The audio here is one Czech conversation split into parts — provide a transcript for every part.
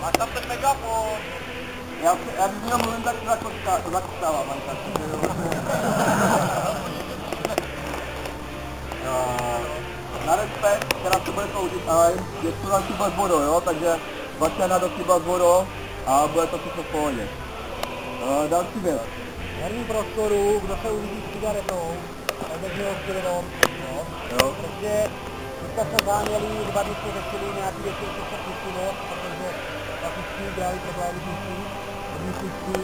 Máš tam ten megafon. Já když jenom mluvím, tak zakostávám. Na respekt, která se bude sloužit, ale je tu další bez vodu, jo, takže začíná do chyba s vodou a bude to všechno v pohodě. Další věc. V herním prostoru, kdo se uvidí s cigaretou, tak drží ho svědomí, jo. Prostě teďka jsme záměli, 2 dny jsme řešili nějaký věci, co se pustilo, protože prakticky dělali problémy místností,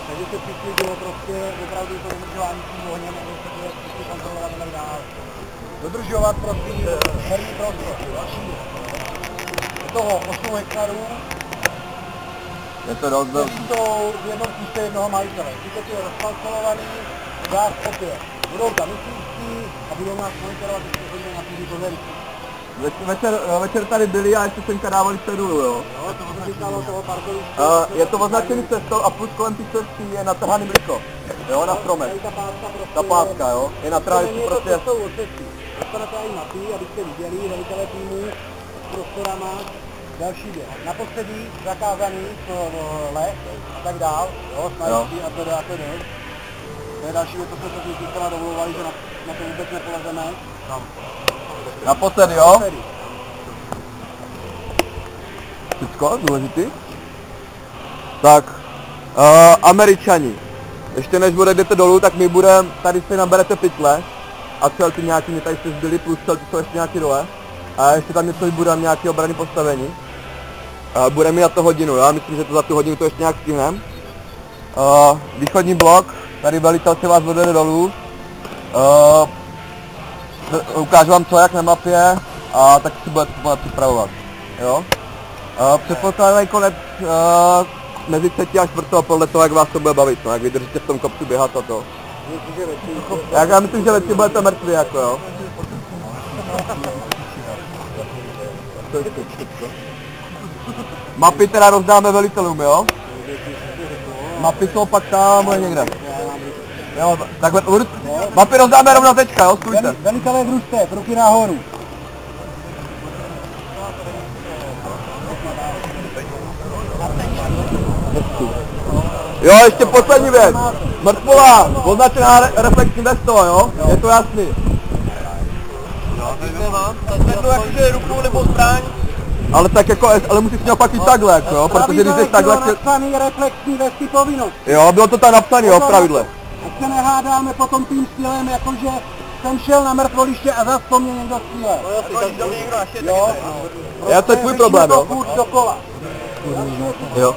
takže se přislíbilo prostě opravdu to dodržování tím ohněm, aby se bude všichni kontrolovat a tak dále. Dodržovat prosím herní prostor, další věc. Je toho 8 hektarů, Je to dost jsou v jednom kuse jednoho majitele. Přítek je rozpalcelovaný, dát opět. Budou tam myslící a budou nás monitorovat, jestli chodíme na půdí pozemky. Večer tady byli a ještě semka dávali cedulu, jo. Jo, to se říkalo toho parkoviště. Je to označený cestou a plus kolem těch cestí je natrhaný mliko. Jo, na stromech. Ta páska, jo. Je natrhaný prostě. To cestou od cesty. Dostanete i mapy, abyste viděli ředitele týmu s prostorama. Další věc. Na postředí zakázaný les a tak dál, jo, snaží a to jde. To je další věc, co jsme se s Nikala dovolovali, že na to vůbec nepolezeme. Naposled, jo? Všecko důležitý? Tak, Američani. Ještě než jdete dolů, tak my budeme, tady si naberete pytle a celky nějaký, mě tady se zbyli, plus celky jsou ještě nějaký dole. A ještě tam něco budeme nějaké obrany postavení. Budeme mít na to hodinu, já myslím, že to za tu hodinu to ještě nějak stihneme. Východní blok, tady velitel si vás odvede dolů. Ukážu vám co jak na mapě a tak si budete připravovat. Jo? Předpokládaný konec mezi 3. a 4. podle toho, jak vás to bude bavit, no, jak vydržíte v tom kopci běhat a to. Já myslím, že večer budete mrtví, jako jo. Mapy teda rozdáme velitelům, jo? Mapy jsou pak tam někde. Jo, takhle, mapy rozdáme rovno teďka, jo, stůjte. Velitelé družstev, ruky nahoru. Jo, ještě poslední věc. Mrtvola, označená reflexní vestou, jo? Je to jasný. Zvednu jakože ruku nebo zbraň. Ale tak jako, ale musíš měl pak i takhle, jako jo, protože když jsi takhle... Bylo napsaný reflexní vesty povinnost. Jo, bylo to tam napsané, jo, v pravidle. Ať se nehádáme potom tím stylem, jakože jsem šel na mrtvoliště a zas po mě někdo střílel. Jo, Já to je tvůj problém, jo? Dokola. Jo.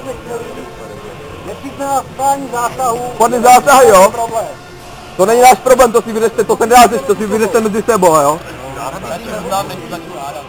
Nepřijďte na spání zásahu. Podný zásahy, jo? To není náš problém, to si vyřešte, to se nedá řešit, to si vyřešte mezi sebou, jo? Já nevím, že znám, než začnu hádat.